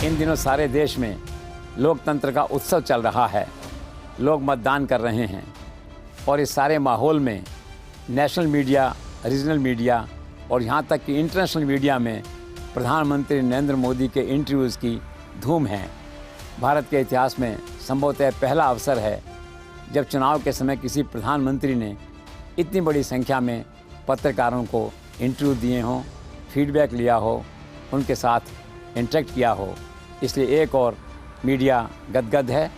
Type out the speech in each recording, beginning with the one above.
इन दिनों सारे देश में लोकतंत्र का उत्सव चल रहा है। लोग मतदान कर रहे हैं और इस सारे माहौल में नेशनल मीडिया, रीजनल मीडिया और यहाँ तक कि इंटरनेशनल मीडिया में प्रधानमंत्री नरेंद्र मोदी के इंटरव्यूज़ की धूम है। भारत के इतिहास में संभवतः पहला अवसर है जब चुनाव के समय किसी प्रधानमंत्री ने इतनी बड़ी संख्या में पत्रकारों को इंटरव्यू दिए हों, फीडबैक लिया हो, उनके साथ इंटरेक्ट किया हो। इसलिए एक और मीडिया गदगद है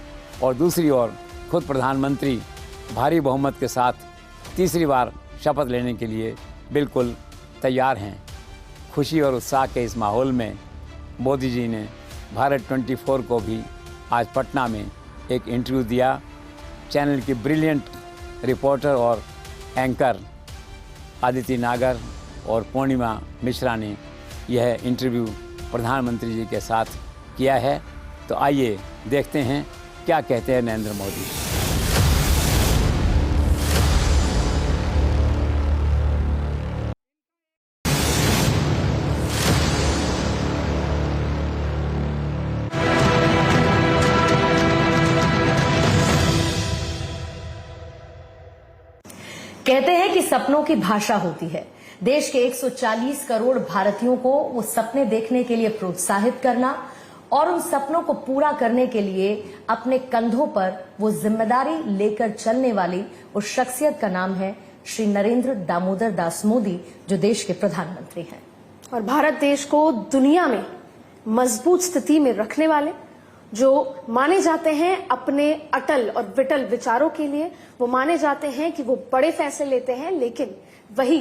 और दूसरी ओर खुद प्रधानमंत्री भारी बहुमत के साथ तीसरी बार शपथ लेने के लिए बिल्कुल तैयार हैं। खुशी और उत्साह के इस माहौल में मोदी जी ने भारत 24 को भी आज पटना में एक इंटरव्यू दिया। चैनल की ब्रिलियंट रिपोर्टर और एंकर आदिति नागर और पूर्णिमा मिश्रा ने यह इंटरव्यू प्रधानमंत्री जी के साथ किया है। तो आइए देखते हैं क्या कहते हैं नरेंद्र मोदी। कहते हैं कि सपनों की भाषा होती है। देश के 140 करोड़ भारतीयों को वो सपने देखने के लिए प्रोत्साहित करना और उन सपनों को पूरा करने के लिए अपने कंधों पर वो जिम्मेदारी लेकर चलने वाली उस शख्सियत का नाम है श्री नरेंद्र दामोदर दास मोदी, जो देश के प्रधानमंत्री हैं। और भारत देश को दुनिया में मजबूत स्थिति में रखने वाले, जो माने जाते हैं अपने अटल और विटल विचारों के लिए, वो माने जाते हैं कि वो बड़े फैसले लेते हैं, लेकिन वही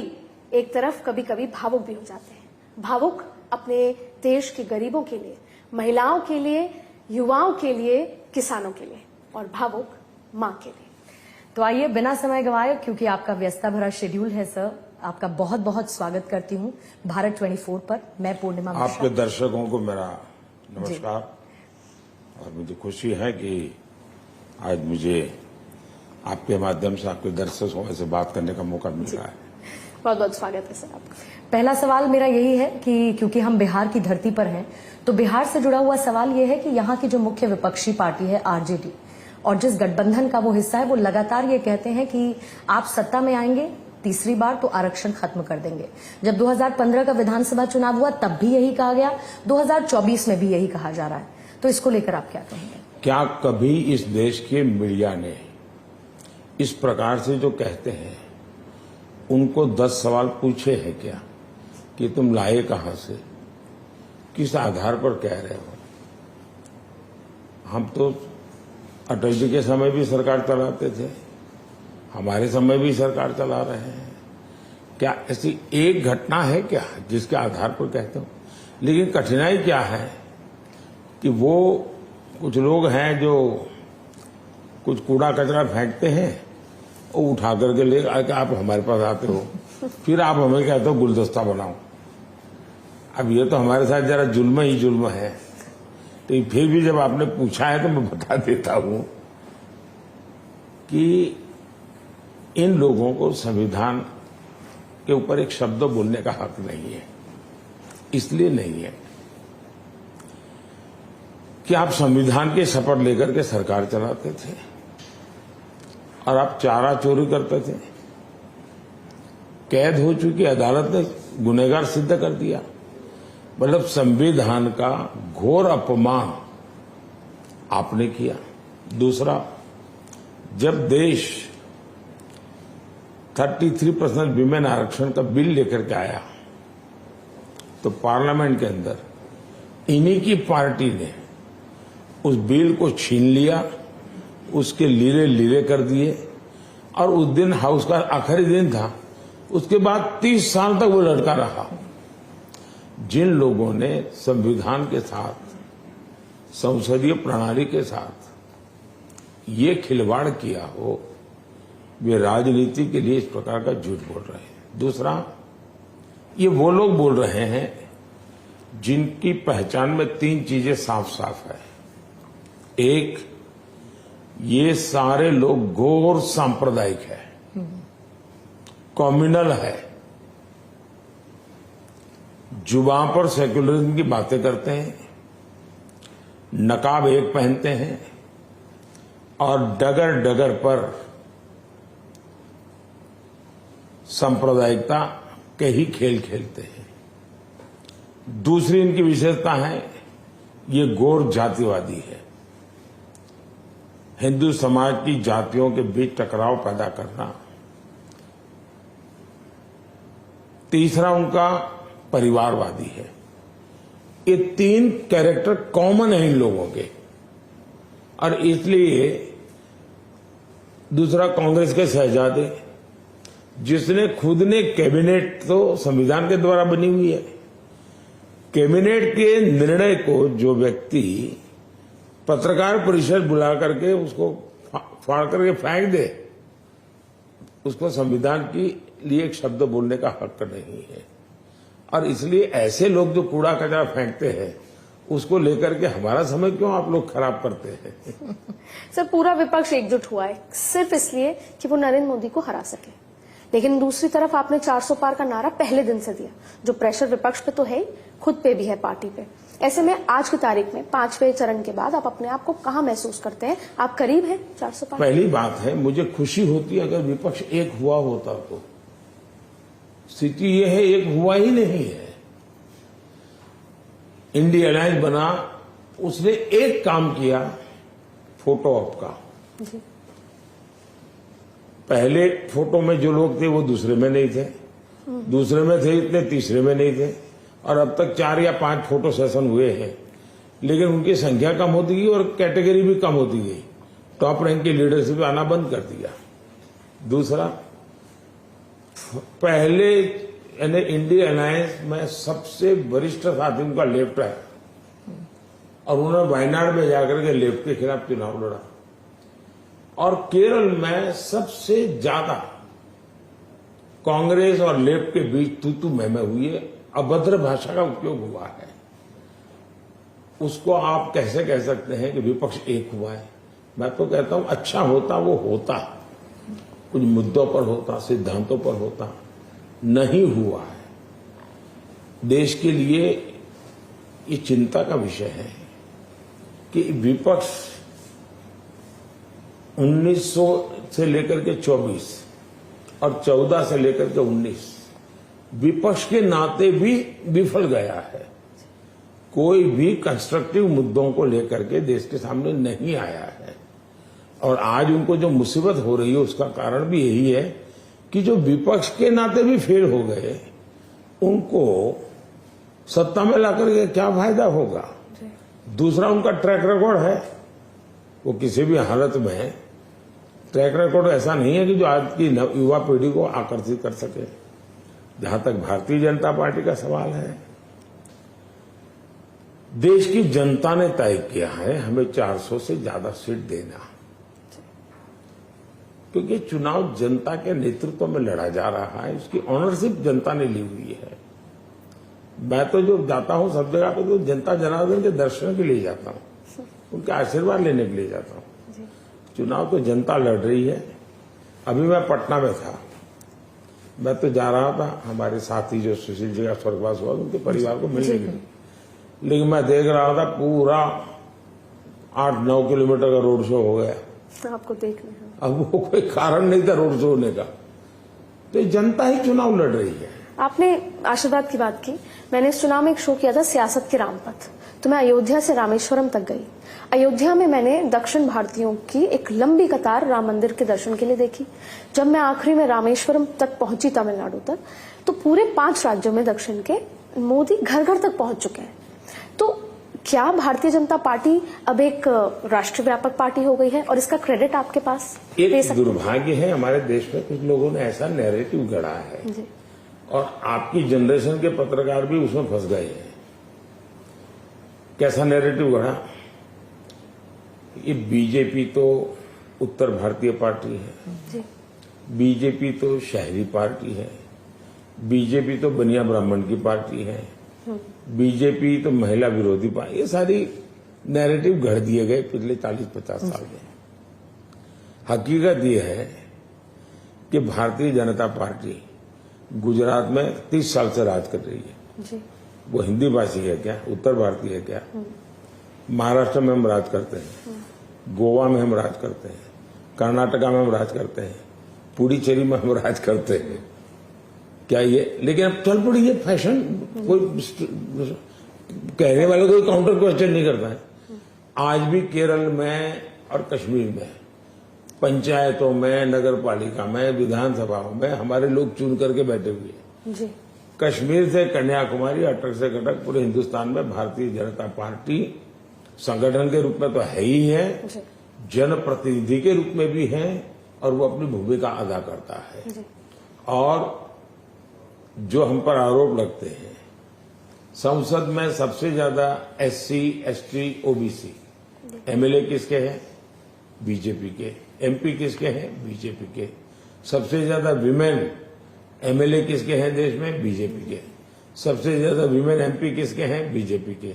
एक तरफ कभी कभी भावुक भी हो जाते हैं। भावुक अपने देश के गरीबों के लिए, महिलाओं के लिए, युवाओं के लिए, किसानों के लिए, और भावुक मां के लिए। तो आइए बिना समय गंवाए, क्योंकि आपका व्यस्तता भरा शेड्यूल है सर, आपका बहुत बहुत स्वागत करती हूँ भारत 24 पर। मैं पूर्णिमा मिश्रा। आपके दर्शकों को मेरा नमस्कार। और मुझे खुशी है कि आज मुझे आपके माध्यम से आपके दर्शकों से बात करने का मौका मिल रहा है। बहुत बहुत स्वागत है सर आपका। पहला सवाल मेरा यही है कि क्योंकि हम बिहार की धरती पर हैं, तो बिहार से जुड़ा हुआ सवाल यह है कि यहाँ की जो मुख्य विपक्षी पार्टी है आरजेडी, और जिस गठबंधन का वो हिस्सा है, वो लगातार ये कहते हैं कि आप सत्ता में आएंगे तीसरी बार तो आरक्षण खत्म कर देंगे। जब 2015 का विधानसभा चुनाव हुआ तब भी यही कहा गया, 2024 में भी यही कहा जा रहा है। तो इसको लेकर आप क्या कहेंगे? क्या कभी इस देश के मीडिया ने इस प्रकार से जो कहते हैं उनको 10 सवाल पूछे हैं क्या कि तुम लाए कहां से, किस आधार पर कह रहे हो? हम तो अटल जी के समय भी सरकार चलाते थे, हमारे समय भी सरकार चला रहे हैं। क्या ऐसी एक घटना है क्या जिसके आधार पर कहते हो? लेकिन कठिनाई क्या है कि वो कुछ लोग हैं जो कुछ कूड़ा कचरा फेंकते हैं और उठा करके ले आके आप हमारे पास आते हो, फिर आप हमें कहते हो गुलदस्ता बनाओ। अब ये तो हमारे साथ जरा जुल्म ही जुल्म है। तो फिर भी जब आपने पूछा है तो मैं बता देता हूं कि इन लोगों को संविधान के ऊपर एक शब्द बोलने का हक नहीं है। इसलिए नहीं है कि आप संविधान की शपथ लेकर के सरकार चलाते थे और आप चारा चोरी करते थे, कैद हो चुकी अदालत ने गुनहगार सिद्ध कर दिया। मतलब संविधान का घोर अपमान आपने किया। दूसरा, जब देश 33% विमेन आरक्षण का बिल लेकर के आया तो पार्लियामेंट के अंदर इन्हीं की पार्टी ने उस बिल को छीन लिया, उसके लीरे लीरे कर दिए, और उस दिन हाउस का आखिरी दिन था। उसके बाद 30 साल तक वो लड़का रहा। जिन लोगों ने संविधान के साथ, संसदीय प्रणाली के साथ ये खिलवाड़ किया हो, वे राजनीति के लिए इस प्रकार का झूठ बोल रहे हैं। दूसरा, ये वो लोग बोल रहे हैं जिनकी पहचान में 3 चीजें साफ साफ है। एक, ये सारे लोग घोर सांप्रदायिक है, कम्युनल है, जुबान पर सेक्युलरिज्म की बातें करते हैं, नकाब एक पहनते हैं और डगर डगर पर सांप्रदायिकता के ही खेल खेलते हैं। दूसरी इनकी विशेषता है, ये गौर जातिवादी है। हिंदू समाज की जातियों के बीच टकराव पैदा करना। तीसरा उनका परिवारवादी है। ये तीन कैरेक्टर कॉमन है इन लोगों के, और इसलिए दूसरा कांग्रेस के शहजादे, जिसने खुद ने कैबिनेट तो संविधान के द्वारा बनी हुई है, कैबिनेट के निर्णय को जो व्यक्ति पत्रकार परिषद बुला करके उसको फाड़ करके फेंक दे, उसको संविधान के लिए एक शब्द बोलने का हक नहीं है। और इसलिए ऐसे लोग जो कूड़ा कचरा फेंकते हैं, उसको लेकर के हमारा समय क्यों आप लोग खराब करते हैं? सर, पूरा विपक्ष एकजुट हुआ है सिर्फ इसलिए कि वो नरेंद्र मोदी को हरा सके, लेकिन दूसरी तरफ आपने 400 पार का नारा पहले दिन से दिया, जो प्रेशर विपक्ष पे तो है, खुद पे भी है, पार्टी पे। ऐसे में आज की तारीख में 5वें चरण के बाद आप अपने आप को कहां महसूस करते हैं? आप करीब हैं 400 पार? पहली बात है, मुझे खुशी होती अगर विपक्ष एक हुआ होता तो। स्थिति ये है, एक हुआ ही नहीं है। इंडिया अलायंस बना, उसने एक काम किया, फोटो ऑप का। पहले फोटो में जो लोग थे वो दूसरे में नहीं थे, दूसरे में थे इतने, तीसरे में नहीं थे, और अब तक 4 या 5 फोटो सेशन हुए हैं, लेकिन उनकी संख्या कम होती गई और कैटेगरी भी कम होती गई। टॉप रैंक की लीडरशिप आना बंद कर दिया। दूसरा, पहले यानी इंडिया अलायंस में सबसे वरिष्ठ साथी उनका लेफ्ट है, और उन्होंने वायनाड में जाकर के लेफ्ट के खिलाफ चुनाव लड़ा। और केरल में सबसे ज्यादा कांग्रेस और लेफ्ट के बीच तू मैं हुई है, अभद्र भाषा का उपयोग हुआ है। उसको आप कैसे कह सकते हैं कि विपक्ष एक हुआ है? मैं तो कहता हूं अच्छा होता वो होता, कुछ मुद्दों पर होता, सिद्धांतों पर होता, नहीं हुआ है। देश के लिए ये चिंता का विषय है कि विपक्ष 1900 से लेकर के 24 और 14 से लेकर के 19 विपक्ष के नाते भी विफल गया है। कोई भी कंस्ट्रक्टिव मुद्दों को लेकर के देश के सामने नहीं आया है, और आज उनको जो मुसीबत हो रही है उसका कारण भी यही है कि जो विपक्ष के नाते भी फेल हो गए, उनको सत्ता में लाकर के क्या फायदा होगा? दूसरा, उनका ट्रैक रिकॉर्ड है, वो किसी भी हालत में ट्रैक रिकॉर्ड ऐसा नहीं है कि जो आज की युवा पीढ़ी को आकर्षित कर सके। जहां तक भारतीय जनता पार्टी का सवाल है, देश की जनता ने तय किया है हमें 400 से ज्यादा सीट देना, क्योंकि चुनाव जनता के नेतृत्व में लड़ा जा रहा है, इसकी ऑनरशिप जनता ने ली हुई है। मैं तो जो जाता हूं सब जगह पे, तो जनता जनार्दन के दर्शन के लिए जाता हूं, उनके आशीर्वाद लेने के लिए जाता हूं। चुनाव तो जनता लड़ रही है। अभी मैं पटना में था, मैं तो जा रहा था, हमारे साथी जो सुशील जी का स्वर्गवास हुआ उनके परिवार को मिलने के लिए, लेकिन मैं देख रहा था पूरा 8-9 किलोमीटर का रोड शो हो गया। आपको देखना है। अब वो कोई कारण नहीं था रोड शो होने का, तो जनता ही चुनाव लड़ रही है। आपने आशीर्वाद की बात की। मैंने इस चुनाव में एक शो किया था सियासत के रामपथ, तो मैं अयोध्या से रामेश्वरम तक गई। अयोध्या में मैंने दक्षिण भारतीयों की एक लंबी कतार राम मंदिर के दर्शन के लिए देखी। जब मैं आखिरी में रामेश्वरम तक पहुंची, तमिलनाडु तक, तो पूरे 5 राज्यों में दक्षिण के मोदी घर घर तक पहुंच चुके हैं। तो क्या भारतीय जनता पार्टी अब एक राष्ट्रव्यापक पार्टी हो गई है, और इसका क्रेडिट आपके पास दे सकते हैं? दुर्भाग्य है हमारे देश में कुछ लोगों ने ऐसा नैरेटिव गढ़ा है, और आपकी जनरेशन के पत्रकार भी उसमें फंस गए हैं। कैसा नैरेटिव गढ़ा? ये बीजेपी तो उत्तर भारतीय पार्टी है, बीजेपी तो शहरी पार्टी है, बीजेपी तो बनिया ब्राह्मण की पार्टी है, बीजेपी तो महिला विरोधी पार्टी। ये सारी नैरेटिव गढ़ दिए गए पिछले 40-50 साल में। हकीकत ये है कि भारतीय जनता पार्टी गुजरात में 30 साल से राज कर रही है। वो हिंदी भाषी है क्या? उत्तर भारतीय है क्या? महाराष्ट्र में हम राज करते हैं, गोवा में हम राज करते हैं, कर्नाटका में हम राज करते हैं, पुडुचेरी में हम राज करते हैं। क्या ये, लेकिन अब चल पड़ी ये फैशन, कोई कहने वाले कोई काउंटर क्वेश्चन नहीं करता है। आज भी केरल में और कश्मीर में पंचायतों में, नगर पालिका में, विधानसभाओं में हमारे लोग चुन करके बैठे हुए हैं। जी। कश्मीर से कन्याकुमारी, अटक से कटक, पूरे हिंदुस्तान में भारतीय जनता पार्टी संगठन के रूप में तो है ही है, जनप्रतिनिधि के रूप में भी है, और वो अपनी भूमिका अदा करता है। और जो हम पर आरोप लगते हैं, संसद में सबसे ज्यादा SC, ST, OBC MLA किसके हैं? बीजेपी के। MP किसके हैं? बीजेपी के। सबसे ज्यादा विमेन MLA किसके हैं देश में? बीजेपी के। सबसे ज्यादा विमेन MP किसके हैं? बीजेपी के।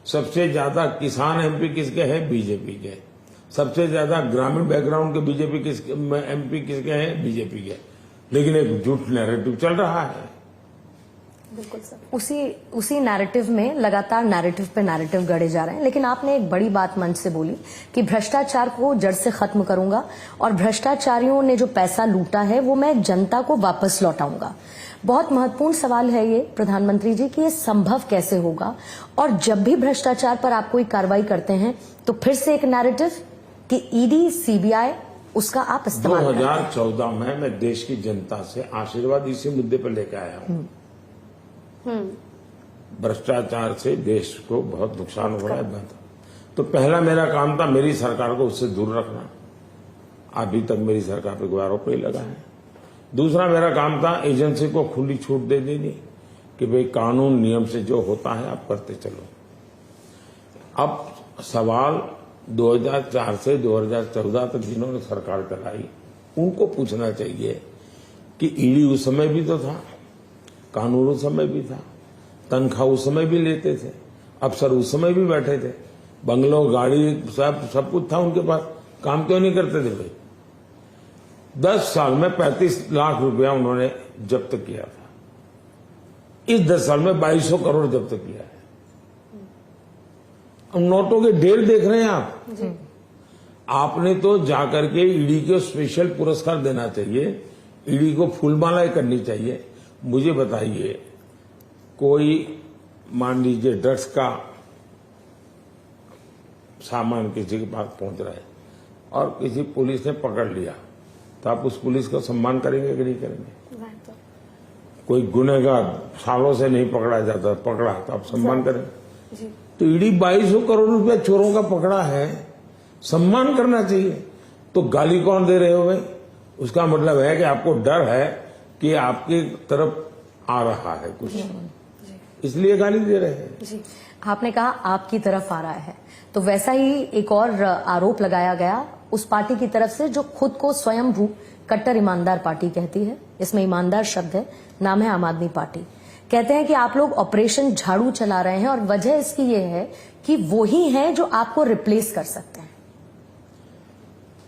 सबसे ज्यादा किसान MP किसके हैं? बीजेपी के। सबसे ज्यादा ग्रामीण बैकग्राउंड के बीजेपी MP किसके हैं? बीजेपी के। लेकिन एक झूठ नैरेटिव चल रहा है। बिल्कुल सर। उसी नैरेटिव में लगातार नैरेटिव पे नैरेटिव गढ़े जा रहे हैं। लेकिन आपने एक बड़ी बात मंच से बोली कि भ्रष्टाचार को जड़ से खत्म करूंगा, और भ्रष्टाचारियों ने जो पैसा लूटा है वो मैं जनता को वापस लौटाऊंगा। बहुत महत्वपूर्ण सवाल है ये प्रधानमंत्री जी कि ये संभव कैसे होगा, और जब भी भ्रष्टाचार पर आप कोई कार्रवाई करते हैं तो फिर से एक नैरेटिव कि ED, CBI उसका आप इस्तेमाल 2014 में मैं देश की जनता से आशीर्वाद इसी मुद्दे पर लेकर आया हूं। भ्रष्टाचार से देश को बहुत नुकसान हो रहा है। तो पहला मेरा काम था मेरी सरकार को उससे दूर रखना। अभी तक मेरी सरकार पे कोई आरोप नहीं लगा है। दूसरा मेरा काम था एजेंसी को खुली छूट दे देनी कि भाई कानून नियम से जो होता है आप करते चलो। अब सवाल 2004 से 2014 तक जिन्होंने सरकार चलाई उनको पूछना चाहिए कि ईडी उस समय भी तो था, कानून उस समय भी था, तनख्वाह उस समय भी लेते थे, अफसर उस समय भी बैठे थे, बंगलों, गाड़ी सब कुछ था उनके पास, काम क्यों नहीं करते थे भाई? 10 साल में 35 लाख रुपया उन्होंने जब्त किया था। इस 10 साल में 2200 करोड़ जब्त किया है। नोटों के ढेर देख रहे हैं आप। आपने तो जाकर के ईडी को स्पेशल पुरस्कार देना चाहिए, ईडी को फूलमालाएं करनी चाहिए। मुझे बताइए, कोई मान लीजिए ड्रग्स का सामान किसी के पास पहुंच रहा है और किसी पुलिस ने पकड़ लिया, तो आप उस पुलिस का सम्मान करेंगे कि नहीं करेंगे? कोई गुनहगार सालों से नहीं पकड़ा जाता, पकड़ा तो आप सम्मान करेंगे? तो ईडी 2200 करोड़ रुपया चोरों का पकड़ा है, सम्मान करना चाहिए। तो गाली कौन दे रहे हो भाई? उसका मतलब है कि आपको डर है कि आपकी तरफ आ रहा है कुछ, इसलिए गाली दे रहे हैं। जी, आपने कहा आपकी तरफ आ रहा है, तो वैसा ही एक और आरोप लगाया गया उस पार्टी की तरफ से जो खुद को स्वयंभू कट्टर ईमानदार पार्टी कहती है। इसमें ईमानदार शब्द है, नाम है आम आदमी पार्टी। कहते हैं कि आप लोग ऑपरेशन झाड़ू चला रहे हैं और वजह इसकी ये है कि वो ही है जो आपको रिप्लेस कर सकते हैं।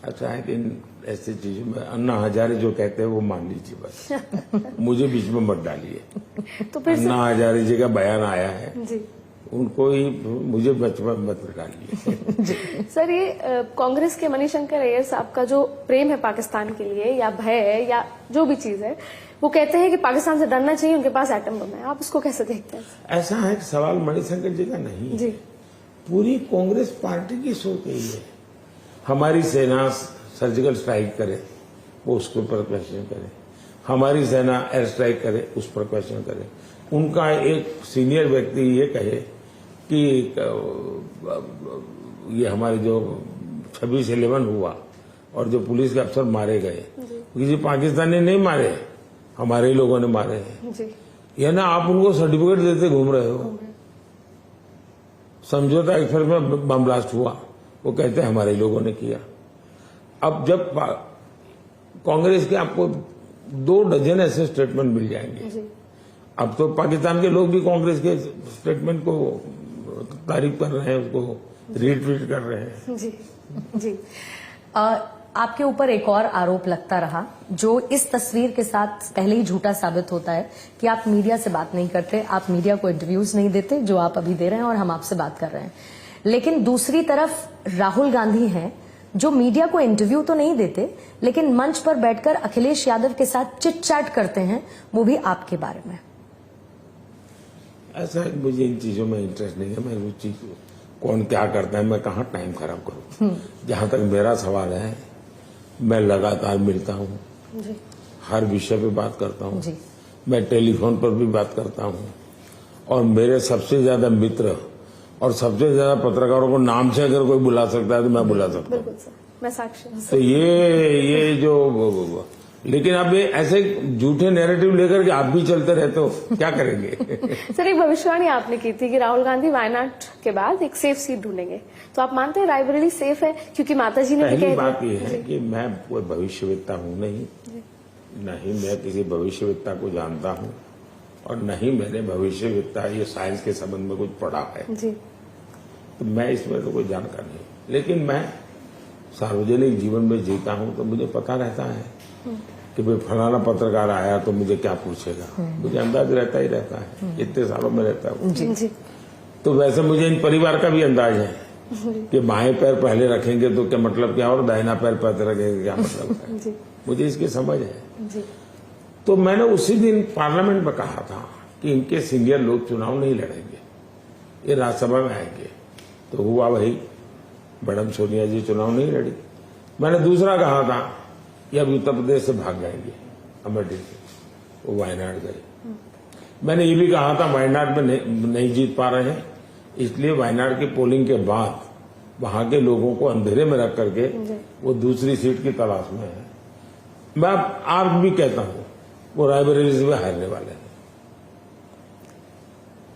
अच्छा है कि ऐसी चीजों में अन्ना हजारे जो कहते हैं वो मान लीजिए बस। मुझे बीच में मत डालिए। तो फिर अन्ना हजारे जी का बयान आया है जी, उनको ही, मुझे बचपन मत डालिए। सर ये कांग्रेस के मणिशंकर अय्यर साहब का जो प्रेम है पाकिस्तान के लिए या भय है या जो भी चीज है, वो कहते हैं कि पाकिस्तान से डरना चाहिए, उनके पास एटम बम है। आप उसको कैसे देखते हैं? ऐसा है कि सवाल मणिशंकर जी का नहीं जी, पूरी कांग्रेस पार्टी की सोच यही है। हमारी सेना सर्जिकल स्ट्राइक करे, वो उसके ऊपर क्वेश्चन करे, हमारी सेना एयर स्ट्राइक करे, उस पर क्वेश्चन करे। उनका एक सीनियर व्यक्ति ये कहे कि ये हमारे जो 26/11 हुआ और जो पुलिस के अफसर मारे गए, किसी पाकिस्तानी नहीं मारे, हमारे ही लोगों ने मारे हैं। ये ना आप उनको सर्टिफिकेट देते घूम रहे हो। समझौता एक्सप्रेस में बम ब्लास्ट हुआ, वो कहते हैं हमारे लोगों ने किया। अब जब कांग्रेस के आपको 2 डजन ऐसे स्टेटमेंट मिल जाएंगे। अब तो पाकिस्तान के लोग भी कांग्रेस के स्टेटमेंट को तारीफ कर रहे हैं, उसको रीट्वीट कर रहे हैं। जी, जी। आपके ऊपर एक और आरोप लगता रहा जो इस तस्वीर के साथ पहले ही झूठा साबित होता है कि आप मीडिया से बात नहीं करते, आप मीडिया को इंटरव्यूज नहीं देते, जो आप अभी दे रहे हैं और हम आपसे बात कर रहे हैं। लेकिन दूसरी तरफ राहुल गांधी हैं जो मीडिया को इंटरव्यू तो नहीं देते, लेकिन मंच पर बैठकर अखिलेश यादव के साथ चिट चैट करते हैं, वो भी आपके बारे में। ऐसा मुझे इन चीजों में इंटरेस्ट नहीं है। मैं उस चीज कौन क्या करता है, मैं कहाँ टाइम खराब करूं। जहां तक मेरा सवाल है, मैं लगातार मिलता हूं, हर विषय पे बात करता हूं, मैं टेलीफोन पर भी बात करता हूं, और मेरे सबसे ज्यादा मित्र और सबसे ज्यादा पत्रकारों को नाम से अगर कोई बुला सकता है तो मैं बुला सकता हूँ। बिल्कुल सर, मैं साक्षी हूं। तो ये जो, लेकिन अब ये ऐसे झूठे नैरेटिव लेकर के आप भी चलते रहते हो, क्या करेंगे? सर, एक भविष्यवाणी आपने की थी कि राहुल गांधी वायनाड के बाद एक सेफ सीट ढूंढेंगे, तो आप मानते हैं रायबरेली सेफ है? क्योंकि माताजी ने भी पहली कह बात यह है कि मैं कोई भविष्यवेत्ता हूं नहीं, नहीं मैं किसी भविष्यवेत्ता को जानता हूं, और नहीं मैंने भविष्यवेत्ता ये साइंस के संबंध में कुछ पढ़ा है, जी। तो मैं इसमें तो कोई जानकार नहीं। लेकिन मैं सार्वजनिक जीवन में जीता हूं तो मुझे पता रहता है कि भाई फलाना पत्रकार आया तो मुझे क्या पूछेगा, मुझे अंदाज रहता ही रहता है, इतने सालों में रहता है। जी। तो वैसे मुझे इन परिवार का भी अंदाज है कि बाएं पैर पहले रखेंगे तो क्या मतलब क्या, और दाहिना पैर पहले रखेंगे क्या मतलब है, मुझे इसकी समझ है। तो मैंने उसी दिन पार्लियामेंट में कहा था कि इनके सीनियर लोग चुनाव नहीं लड़ेंगे, ये राज्यसभा में आएंगे। तो हुआ वही, मैडम सोनिया जी चुनाव नहीं लड़ी। मैंने दूसरा कहा था कि अब उत्तर प्रदेश से भाग जाएंगे अमेठी से, वो वायनाड गए। मैंने ये भी कहा था वायनाड में नहीं जीत पा रहे हैं, इसलिए वायनाड की पोलिंग के बाद वहां के लोगों को अंधेरे में रख करके वो दूसरी सीट की तलाश में है। मैं आज भी कहता हूं वो रायबरेली से हारने वाले हैं।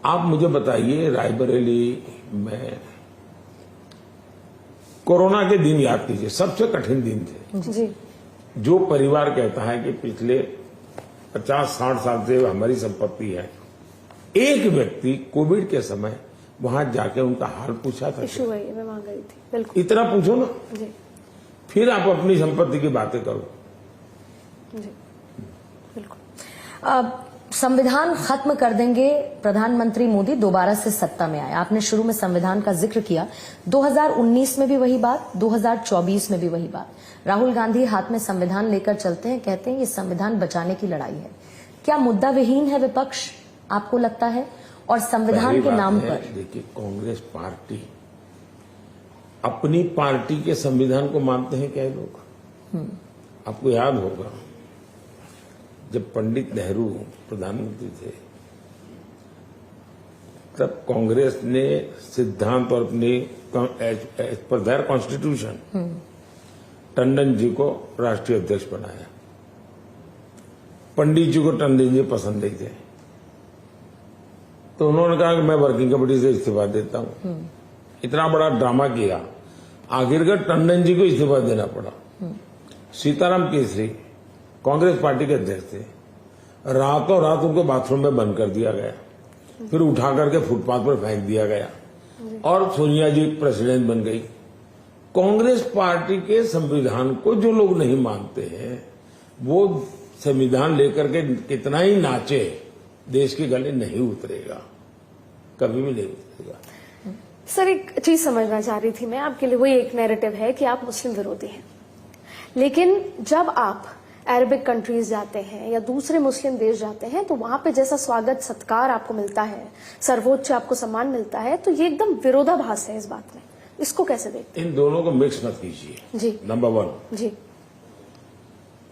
आप मुझे बताइए, रायबरेली में कोरोना के दिन याद कीजिए, सबसे कठिन दिन थे। जी। जो परिवार कहता है कि पिछले 50-60 साल से हमारी संपत्ति है, एक व्यक्ति कोविड के समय वहां जाके उनका हाल पूछा था। इशू है, मैं वहां गई थी। बिल्कुल, इतना पूछो ना, जी। फिर आप अपनी संपत्ति की बातें करो। जी, बिल्कुल। संविधान खत्म कर देंगे, प्रधानमंत्री मोदी दोबारा से सत्ता में आए। आपने शुरू में संविधान का जिक्र किया, 2019 में भी वही बात, 2024 में भी वही बात। राहुल गांधी हाथ में संविधान लेकर चलते हैं, कहते हैं ये संविधान बचाने की लड़ाई है। क्या मुद्दा विहीन है विपक्ष, आपको लगता है? और संविधान के नाम पर देखिए, कांग्रेस पार्टी अपनी पार्टी के संविधान को मानते हैं क्या लोग? आपको याद होगा जब पंडित नेहरू प्रधानमंत्री थे, तब कांग्रेस ने सिद्धांत और अपने as per there constitution Tandon ji को राष्ट्रीय अध्यक्ष बनाया। पंडित जी को टंडन जी पसंद नहीं थे, तो उन्होंने कहा कि मैं वर्किंग कमेटी से इस्तीफा देता हूं। इतना बड़ा ड्रामा किया, आखिरकार टंडन जी को इस्तीफा देना पड़ा। सीताराम केसरी कांग्रेस पार्टी के अध्यक्ष थे, रातों रात उनको बाथरूम में बंद कर दिया गया, फिर उठा करके फुटपाथ पर फेंक दिया गया, और सोनिया जी प्रेसिडेंट बन गई। कांग्रेस पार्टी के संविधान को जो लोग नहीं मानते हैं, वो संविधान लेकर के कितना ही नाचे, देश के गले नहीं उतरेगा, कभी भी नहीं उतरेगा। सर, एक चीज समझना चाह रही थी मैं आपके लिए, वही एक नैरेटिव है कि आप मुस्लिम विरोधी हैं, लेकिन जब आप अरबिक कंट्रीज जाते हैं या दूसरे मुस्लिम देश जाते हैं, तो वहां पे जैसा स्वागत सत्कार आपको मिलता है, सर्वोच्च आपको सम्मान मिलता है, तो ये एकदम विरोधाभास है इस बात में। इसको कैसे देखते इन दोनों को मिक्स मत कीजिए। जी। नंबर 1, जी।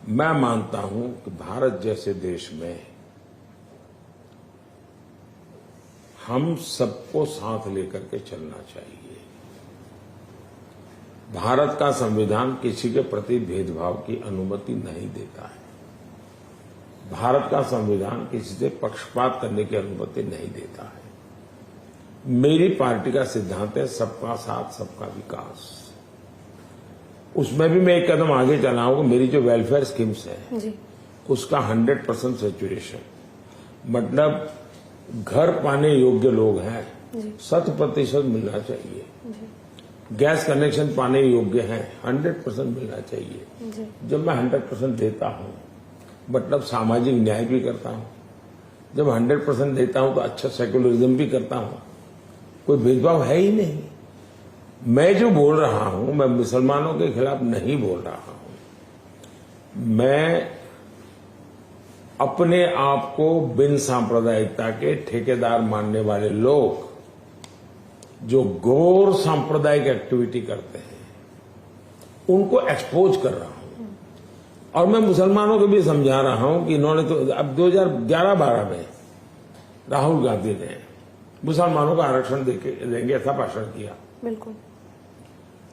मैं मानता हूं कि भारत जैसे देश में हम सबको साथ लेकर के चलना चाहिए। भारत का संविधान किसी के प्रति भेदभाव की अनुमति नहीं देता है। भारत का संविधान किसी से पक्षपात करने की अनुमति नहीं देता है। मेरी पार्टी का सिद्धांत है सबका साथ सबका विकास। उसमें भी मैं एक कदम आगे चला हूं। मेरी जो वेलफेयर स्कीम्स है जी। उसका 100% सैचुरेशन, मतलब घर पाने योग्य लोग हैं 100% मिलना चाहिए। गैस कनेक्शन पाने योग्य हैं 100% मिलना चाहिए। जब मैं 100% देता हूं, मतलब सामाजिक न्याय भी करता हूं। जब 100% देता हूं तो अच्छा सेकुलरिज्म भी करता हूं। कोई भेदभाव है ही नहीं। मैं जो बोल रहा हूं, मैं मुसलमानों के खिलाफ नहीं बोल रहा हूं। मैं अपने आप को बिन सांप्रदायिकता के ठेकेदार मानने वाले लोग जो गौर सांप्रदायिक एक्टिविटी करते हैं उनको एक्सपोज कर रहा हूं। और मैं मुसलमानों को भी समझा रहा हूं कि इन्होंने तो अब 2011-12 में राहुल गांधी ने मुसलमानों को आरक्षण देंगे ऐसा भाषण किया। बिल्कुल।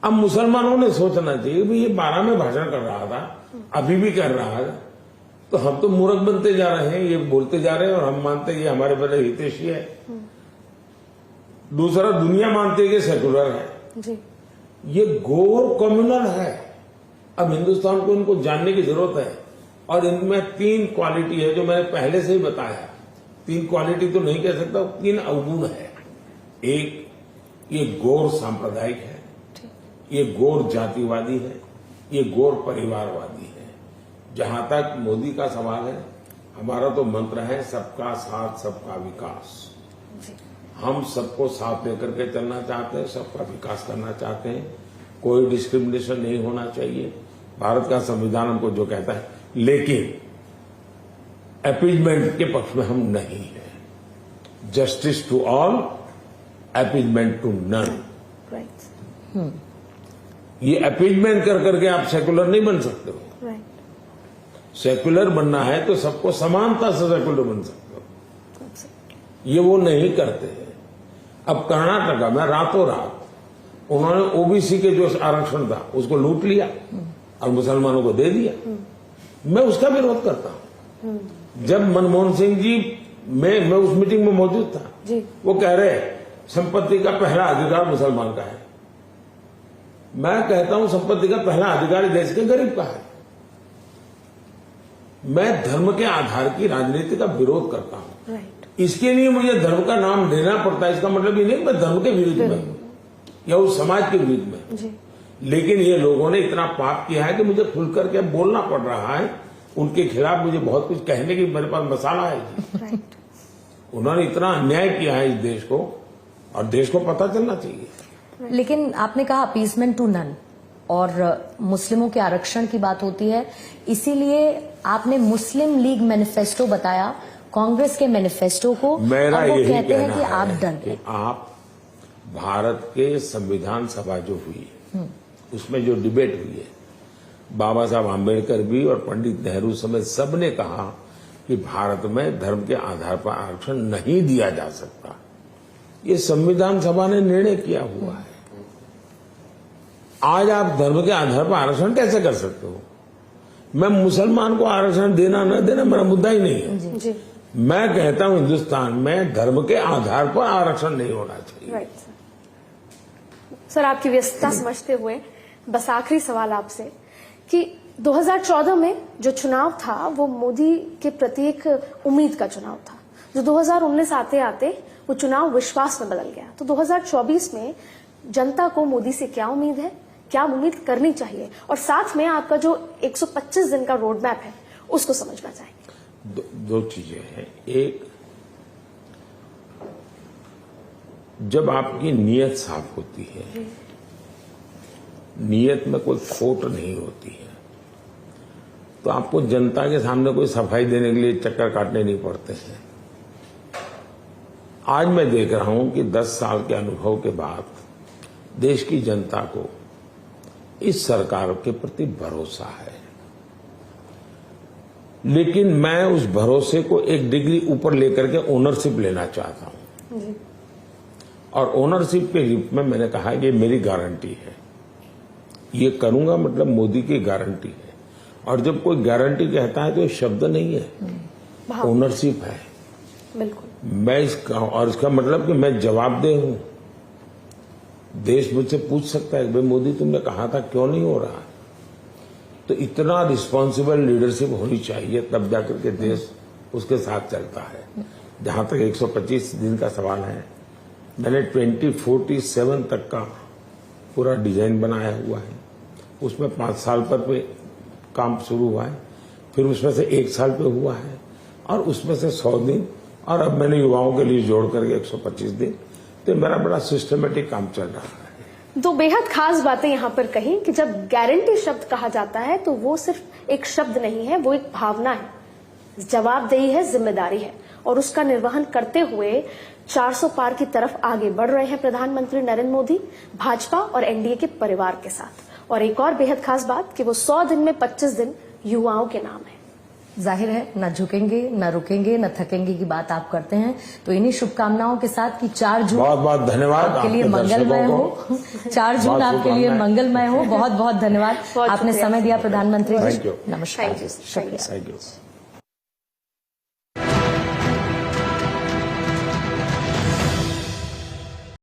अब मुसलमानों ने सोचना चाहिए कि ये 12 में भाषण कर रहा था, अभी भी कर रहा है, तो हम तो मूर्ख बनते जा रहे हैं, ये बोलते जा रहे हैं और हम मानते हैं ये हमारे बड़े हितैषी है। दूसरा, दुनिया मानती है कि सेकुलर है जी। ये गौर कम्युनल है। अब हिंदुस्तान को इनको जानने की जरूरत है। और इनमें 3 क्वालिटी है जो मैंने पहले से ही बताया। 3 क्वालिटी तो नहीं कह सकता, 3 अवगुण है। एक, ये गौर सांप्रदायिक है, ये गौर जातिवादी है, ये गौर परिवारवादी है। जहां तक मोदी का सवाल है, हमारा तो मंत्र है सबका साथ सबका विकास। हम सबको साथ लेकर के चलना चाहते हैं, सबका विकास करना चाहते हैं, कोई डिस्क्रिमिनेशन नहीं होना चाहिए। भारत का संविधान हमको जो कहता है, लेकिन अपीजमेंट के पक्ष में हम नहीं हैं। Justice to all, appeasement to none. Right. ये अपीजमेंट कर करके आप सेकुलर नहीं बन सकते हो। राइट। सेकुलर बनना है तो सबको समानता से सेकुलर बन सकते हो। ये वो नहीं करते हैं। अब कर्नाटका में रातों रात उन्होंने ओबीसी के जो आरक्षण था उसको लूट लिया और मुसलमानों को दे दिया। मैं उसका विरोध करता हूं। जब मनमोहन सिंह जी, मैं उस मीटिंग में मौजूद था जी। वो कह रहे संपत्ति का पहला अधिकार मुसलमान का है। मैं कहता हूं संपत्ति का पहला अधिकार देश के गरीब का है। मैं धर्म के आधार की राजनीति का विरोध करता हूं। राइट। इसके लिए मुझे धर्म का नाम लेना पड़ता है। इसका मतलब ये नहीं मैं धर्म के विरुद्ध में हूं या उस समाज के विरुद्ध में हूं। लेकिन ये लोगों ने इतना पाप किया है कि मुझे खुल करके बोलना पड़ रहा है। उनके खिलाफ मुझे बहुत कुछ कहने की मेरे पास मसाला है जी। राइट। उन्होंने इतना अन्याय किया है इस देश को और देश को पता चलना चाहिए। लेकिन आपने कहा अपीजमेंट टू नन और मुस्लिमों के आरक्षण की बात होती है, इसीलिए आपने मुस्लिम लीग मैनिफेस्टो बताया कांग्रेस के मैनिफेस्टो को। मेरा और वो यही कहते हैं कहना कि आप है डन कि आप भारत के संविधान सभा जो हुई उसमें जो डिबेट हुई है, बाबा साहब आम्बेडकर भी और पंडित नेहरू समेत सबने कहा कि भारत में धर्म के आधार पर आरक्षण नहीं दिया जा सकता। ये संविधान सभा ने निर्णय किया हुआ है। आज आप धर्म के आधार पर आरक्षण कैसे कर सकते हो? मैं मुसलमान को आरक्षण देना न देना मेरा मुद्दा ही नहीं है। जी। मैं कहता हूं हिंदुस्तान में धर्म के आधार पर आरक्षण नहीं होना चाहिए। राइट सर, आपकी व्यस्तता समझते हुए बस आखिरी सवाल आपसे कि 2014 में जो चुनाव था वो मोदी के प्रति एक उम्मीद का चुनाव था, जो 2019 आते आते वो चुनाव विश्वास में बदल गया। तो 2024 में जनता को मोदी से क्या उम्मीद है, क्या उम्मीद करनी चाहिए, और साथ में आपका जो 125 दिन का रोड मैप है उसको समझना चाहेंगे। दो चीजें हैं। एक, जब आपकी नीयत साफ होती है, नीयत में कोई खोट नहीं होती है, तो आपको जनता के सामने कोई सफाई देने के लिए चक्कर काटने नहीं पड़ते हैं। आज मैं देख रहा हूं कि 10 साल के अनुभव के बाद देश की जनता को इस सरकार के प्रति भरोसा है। लेकिन मैं उस भरोसे को एक डिग्री ऊपर लेकर के ओनरशिप लेना चाहता हूं। और ओनरशिप के रूप में मैंने कहा कि मेरी गारंटी है, ये करूंगा मतलब मोदी की गारंटी है। और जब कोई गारंटी कहता है तो ये शब्द नहीं है, ओनरशिप है। बिल्कुल। मैं इसका, और इसका मतलब कि मैं जवाबदेह हूं। देश मुझसे पूछ सकता है भाई मोदी तुमने कहा था क्यों नहीं हो रहा। तो इतना रिस्पॉन्सिबल लीडरशिप होनी चाहिए, तब जाकर के देश उसके साथ चलता है। जहां तक 125 दिन का सवाल है, मैंने 2047 तक का पूरा डिजाइन बनाया हुआ है। उसमें 5 साल पर काम शुरू हुआ है, फिर उसमें से 1 साल पे हुआ है, और उसमें से 100 दिन, और अब मैंने युवाओं के लिए जोड़ करके 125 दिन। तो मेरा बड़ा सिस्टमेटिक काम चल रहा है। दो बेहद खास बातें यहाँ पर कही कि जब गारंटी शब्द कहा जाता है तो वो सिर्फ एक शब्द नहीं है, वो एक भावना है, जवाबदेही है, जिम्मेदारी है, और उसका निर्वहन करते हुए 400 पार की तरफ आगे बढ़ रहे हैं प्रधानमंत्री नरेंद्र मोदी भाजपा और एनडीए के परिवार के साथ। और एक और बेहद खास बात कि वो 100 दिन में 25 दिन युवाओं के नाम है। जाहिर है न झुकेंगे, न रुकेंगे, न थकेंगे की बात आप करते हैं। तो इन्हीं शुभकामनाओं के साथ कि 4 जून बहुत बहुत धन्यवाद आपके लिए मंगलमय हो। 4 जून आपके लिए मंगलमय हो। बहुत बहुत धन्यवाद, आपने समय दिया प्रधानमंत्री जी। नमस्कार, शुक्रिया। Thank you.